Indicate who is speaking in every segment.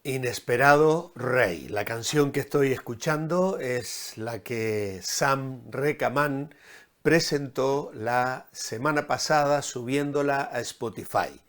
Speaker 1: Inesperado Rey. La canción que estoy escuchando es la que Sam Rekaman presentó la semana pasada subiéndola a Spotify.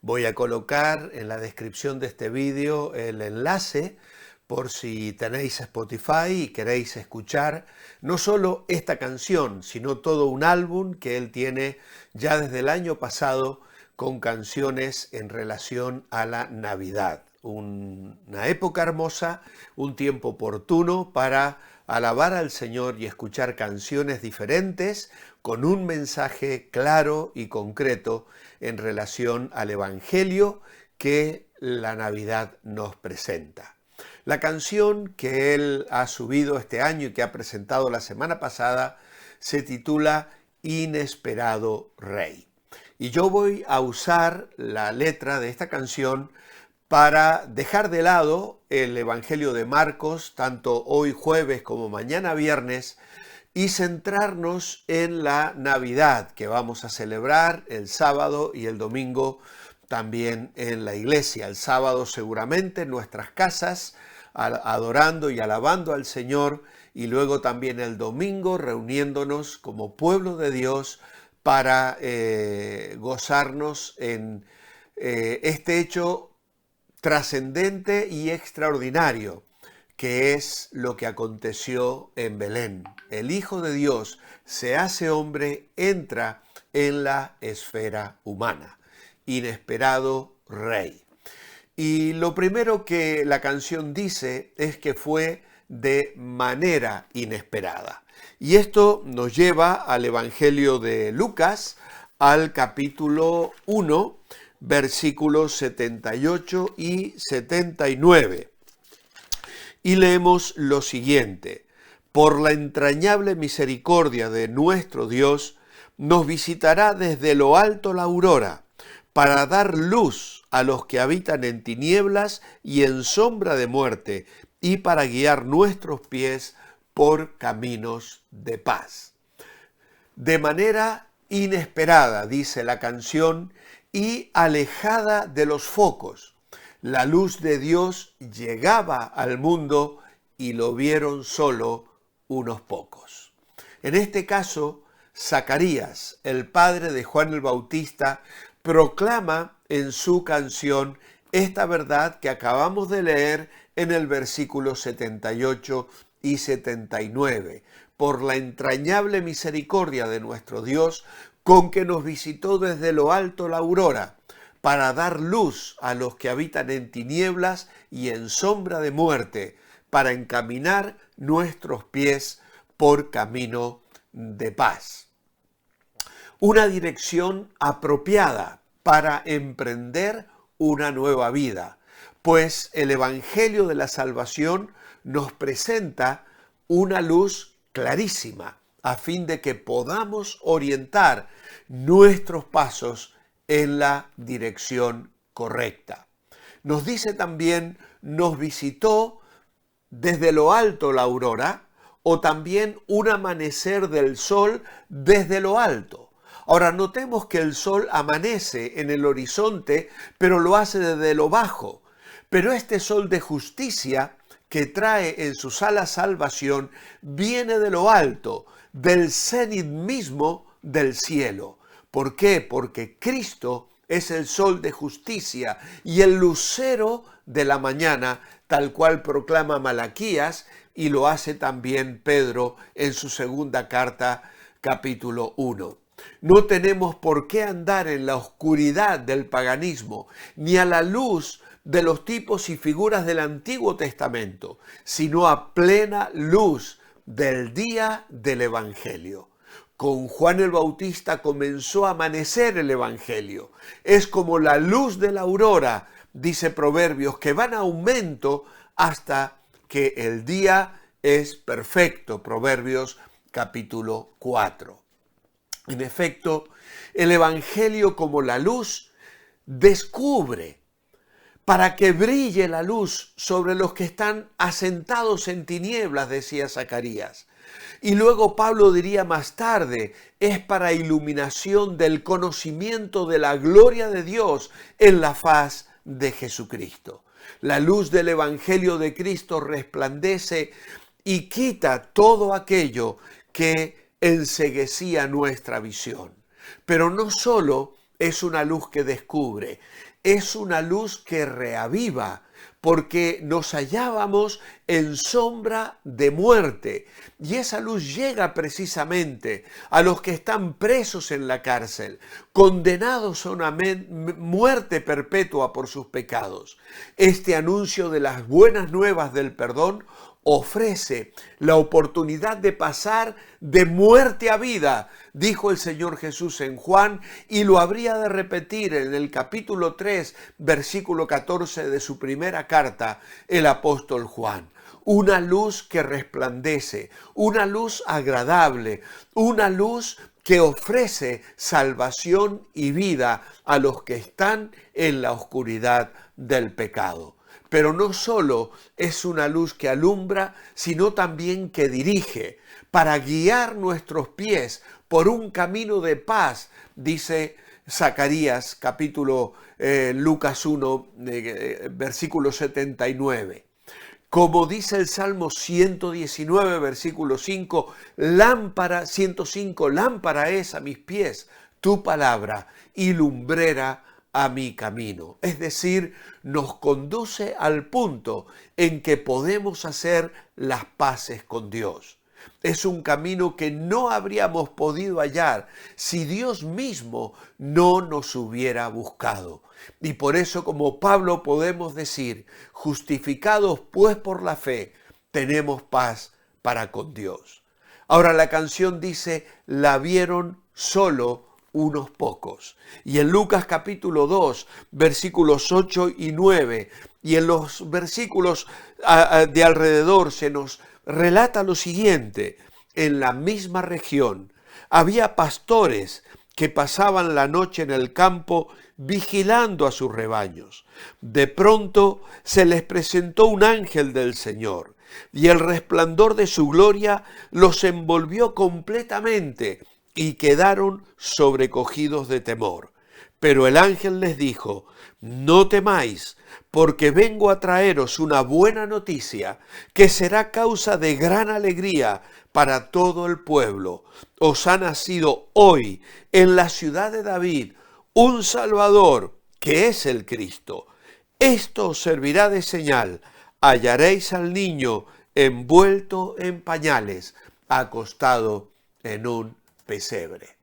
Speaker 1: Voy a colocar en la descripción de este vídeo el enlace por si tenéis Spotify y queréis escuchar no solo esta canción, sino todo un álbum que él tiene ya desde el año pasado con canciones en relación a la Navidad. Una época hermosa, un tiempo oportuno para alabar al Señor y escuchar canciones diferentes con un mensaje claro y concreto en relación al Evangelio que la Navidad nos presenta. La canción que él ha subido este año y que ha presentado la semana pasada se titula Inesperado Rey. Y yo voy a usar la letra de esta canción para dejar de lado el Evangelio de Marcos, tanto hoy jueves como mañana viernes, y centrarnos en la Navidad que vamos a celebrar el sábado y el domingo también en la iglesia. El sábado seguramente en nuestras casas, adorando y alabando al Señor, y luego también el domingo reuniéndonos como pueblo de Dios para gozarnos en este hecho trascendente y extraordinario, que es lo que aconteció en Belén. El Hijo de Dios se hace hombre, entra en la esfera humana. Inesperado Rey. Y lo primero que la canción dice es que fue de manera inesperada. Y esto nos lleva al Evangelio de Lucas, al capítulo 1, versículos 78 y 79. Y leemos lo siguiente: por la entrañable misericordia de nuestro Dios, nos visitará desde lo alto la aurora, para dar luz a los que habitan en tinieblas y en sombra de muerte, y para guiar nuestros pies por caminos de paz. De manera inesperada, dice la canción, y alejada de los focos, la luz de Dios llegaba al mundo y lo vieron solo unos pocos. En este caso, Zacarías, el padre de Juan el Bautista, proclama en su canción esta verdad que acabamos de leer en el versículo 78 y 79. Por la entrañable misericordia de nuestro Dios, con que nos visitó desde lo alto la aurora, para dar luz a los que habitan en tinieblas y en sombra de muerte, para encaminar nuestros pies por camino de paz. Una dirección apropiada para emprender una nueva vida, pues el Evangelio de la Salvación nos presenta una luz clarísima a fin de que podamos orientar nuestros pasos en la dirección correcta. Nos dice también, nos visitó desde lo alto la aurora, o también un amanecer del sol desde lo alto. Ahora notemos que el sol amanece en el horizonte, pero lo hace desde lo bajo. Pero este sol de justicia que trae en sus alas salvación viene de lo alto, del cenit mismo del cielo. ¿Por qué? Porque Cristo es el sol de justicia y el lucero de la mañana, tal cual proclama Malaquías y lo hace también Pedro en su segunda carta, capítulo 1. No tenemos por qué andar en la oscuridad del paganismo, ni a la luz de los tipos y figuras del Antiguo Testamento, sino a plena luz del día del Evangelio. Con Juan el Bautista comenzó a amanecer el Evangelio. Es como la luz de la aurora, dice Proverbios, que va en aumento hasta que el día es perfecto. Proverbios capítulo 4. En efecto, el Evangelio como la luz descubre para que brille la luz sobre los que están asentados en tinieblas, decía Zacarías. Y luego Pablo diría más tarde, es para iluminación del conocimiento de la gloria de Dios en la faz de Jesucristo. La luz del Evangelio de Cristo resplandece y quita todo aquello que enceguecía nuestra visión. Pero no solo es una luz que descubre, es una luz que reaviva, porque nos hallábamos en sombra de muerte. Y esa luz llega precisamente a los que están presos en la cárcel, condenados a una muerte perpetua por sus pecados. Este anuncio de las buenas nuevas del perdón ofrece la oportunidad de pasar de muerte a vida, dijo el Señor Jesús en Juan, y lo habría de repetir en el capítulo 3, versículo 14 de su primera carta, el apóstol Juan. Una luz que resplandece, una luz agradable, una luz que ofrece salvación y vida a los que están en la oscuridad del pecado. Pero no solo es una luz que alumbra, sino también que dirige para guiar nuestros pies por un camino de paz, dice Zacarías, Lucas 1, versículo 79. Como dice el Salmo 119, versículo 5, 105, lámpara es a mis pies tu palabra y lumbrera a mi camino. Es decir, nos conduce al punto en que podemos hacer las paces con Dios. Es un camino que no habríamos podido hallar si Dios mismo no nos hubiera buscado. Y por eso, como Pablo, podemos decir, justificados pues por la fe, tenemos paz para con Dios. Ahora la canción dice, la vieron solo unos pocos. Y en Lucas capítulo 2, versículos 8 y 9, y en los versículos de alrededor se nos relata lo siguiente. En la misma región había pastores que pasaban la noche en el campo vigilando a sus rebaños. De pronto se les presentó un ángel del Señor, y el resplandor de su gloria los envolvió completamente, y quedaron sobrecogidos de temor. Pero el ángel les dijo, no temáis, porque vengo a traeros una buena noticia, que será causa de gran alegría para todo el pueblo. Os ha nacido hoy en la ciudad de David un Salvador, que es el Cristo. Esto os servirá de señal. Hallaréis al niño envuelto en pañales, acostado en un pesebre.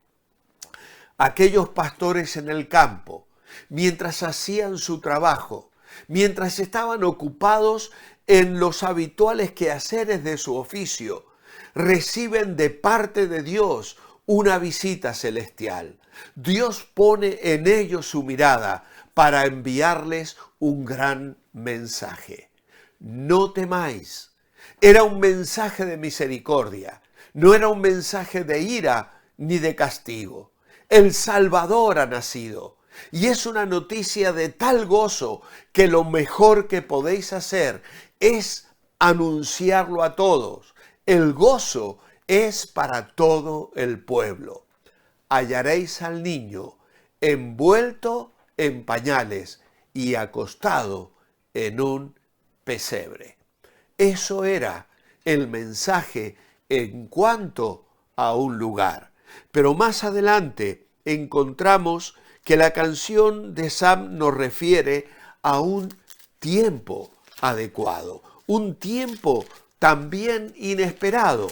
Speaker 1: Aquellos pastores en el campo, mientras hacían su trabajo, mientras estaban ocupados en los habituales quehaceres de su oficio, reciben de parte de Dios una visita celestial. Dios pone en ellos su mirada para enviarles un gran mensaje. No temáis. Era un mensaje de misericordia, no era un mensaje de ira ni de castigo. El Salvador ha nacido. Y es una noticia de tal gozo que lo mejor que podéis hacer es anunciarlo a todos. El gozo es para todo el pueblo. Hallaréis al niño envuelto en pañales y acostado en un pesebre. Eso era el mensaje en cuanto a un lugar. Pero más adelante encontramos que la canción de Sam nos refiere a un tiempo adecuado, un tiempo también inesperado.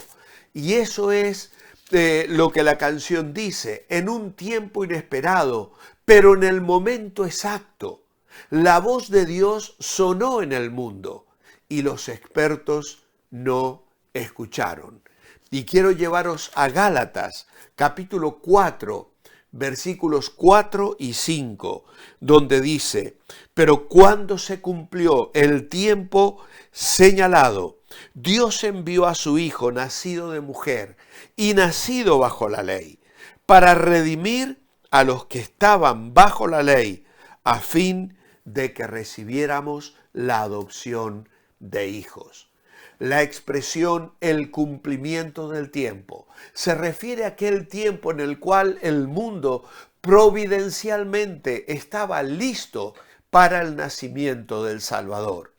Speaker 1: Y eso es lo que la canción dice, en un tiempo inesperado, pero en el momento exacto. La voz de Dios sonó en el mundo y los expertos no escucharon. Y quiero llevaros a Gálatas, capítulo 4, versículos 4 y 5, donde dice, pero cuando se cumplió el tiempo señalado, Dios envió a su Hijo, nacido de mujer y nacido bajo la ley, para redimir a los que estaban bajo la ley, a fin de que recibiéramos la adopción de hijos. La expresión el cumplimiento del tiempo se refiere a aquel tiempo en el cual el mundo providencialmente estaba listo para el nacimiento del Salvador.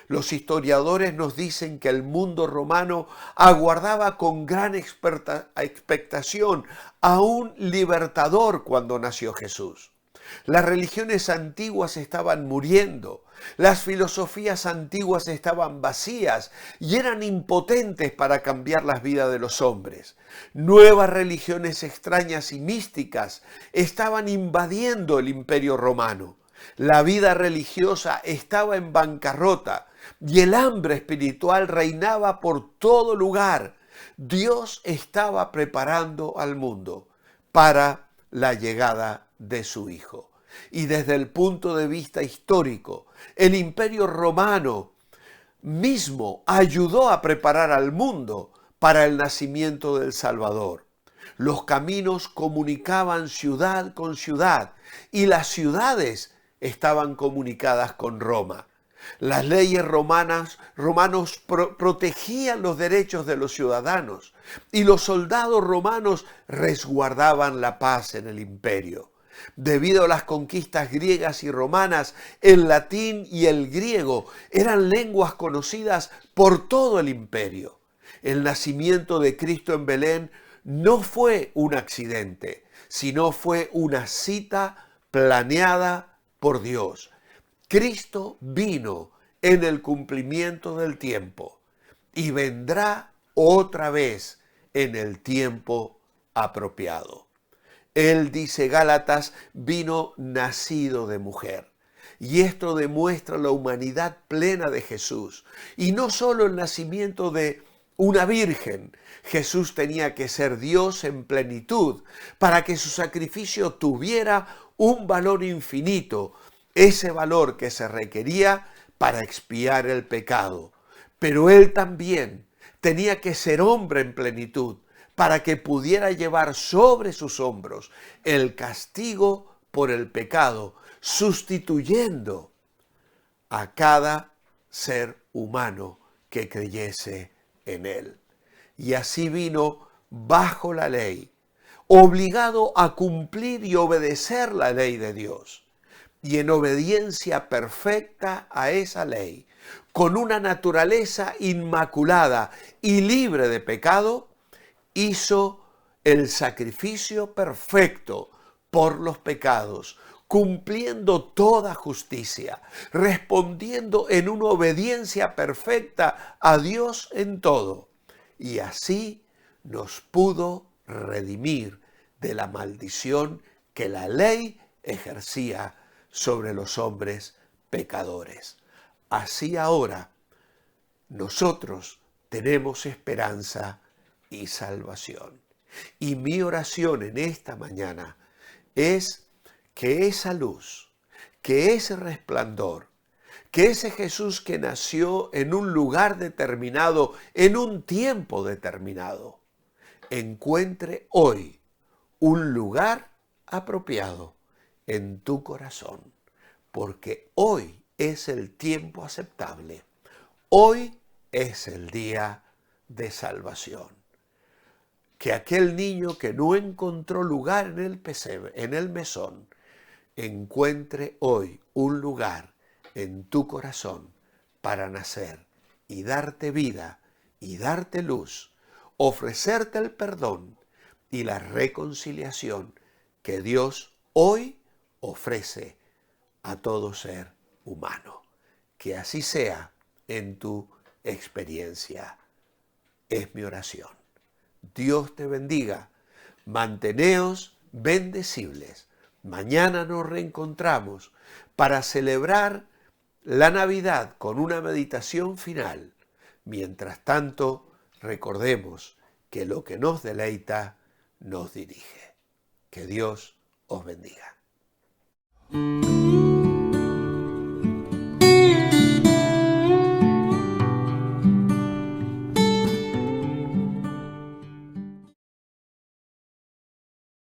Speaker 1: Los historiadores nos dicen que el mundo romano aguardaba con gran expectación a un libertador cuando nació Jesús. Las religiones antiguas estaban muriendo, las filosofías antiguas estaban vacías y eran impotentes para cambiar las vidas de los hombres. Nuevas religiones extrañas y místicas estaban invadiendo el imperio romano. La vida religiosa estaba en bancarrota y el hambre espiritual reinaba por todo lugar. Dios estaba preparando al mundo para la llegada de su Hijo. Y desde el punto de vista histórico, el Imperio Romano mismo ayudó a preparar al mundo para el nacimiento del Salvador. Los caminos comunicaban ciudad con ciudad y las ciudades estaban comunicadas con Roma. Las leyes romanos protegían los derechos de los ciudadanos y los soldados romanos resguardaban la paz en el imperio. Debido a las conquistas griegas y romanas, el latín y el griego eran lenguas conocidas por todo el imperio. El nacimiento de Cristo en Belén no fue un accidente, sino fue una cita planeada por Dios. Cristo vino en el cumplimiento del tiempo y vendrá otra vez en el tiempo apropiado. Él, dice Gálatas, vino nacido de mujer. Y esto demuestra la humanidad plena de Jesús. Y no solo el nacimiento de una virgen. Jesús tenía que ser Dios en plenitud para que su sacrificio tuviera un valor infinito, ese valor que se requería para expiar el pecado. Pero Él también tenía que ser hombre en plenitud para que pudiera llevar sobre sus hombros el castigo por el pecado, sustituyendo a cada ser humano que creyese en Él. Y así vino bajo la ley, obligado a cumplir y obedecer la ley de Dios. Y en obediencia perfecta a esa ley, con una naturaleza inmaculada y libre de pecado, hizo el sacrificio perfecto por los pecados, cumpliendo toda justicia, respondiendo en una obediencia perfecta a Dios en todo. Y así nos pudo redimir de la maldición que la ley ejercía sobre los hombres pecadores. Así ahora nosotros tenemos esperanza y salvación. Y mi oración en esta mañana es que esa luz, que ese resplandor, que ese Jesús que nació en un lugar determinado, en un tiempo determinado, encuentre hoy un lugar apropiado en tu corazón, porque hoy es el tiempo aceptable, hoy es el día de salvación. Que aquel niño que no encontró lugar en el pesebre, en el mesón, encuentre hoy un lugar en tu corazón para nacer y darte vida y darte luz, ofrecerte el perdón y la reconciliación que Dios hoy ofrece a todo ser humano. Que así sea en tu experiencia. Es mi oración. Dios te bendiga. Manteneos bendecibles. Mañana nos reencontramos para celebrar la Navidad con una meditación final. Mientras tanto, recordemos que lo que nos deleita nos dirige. Que Dios os bendiga.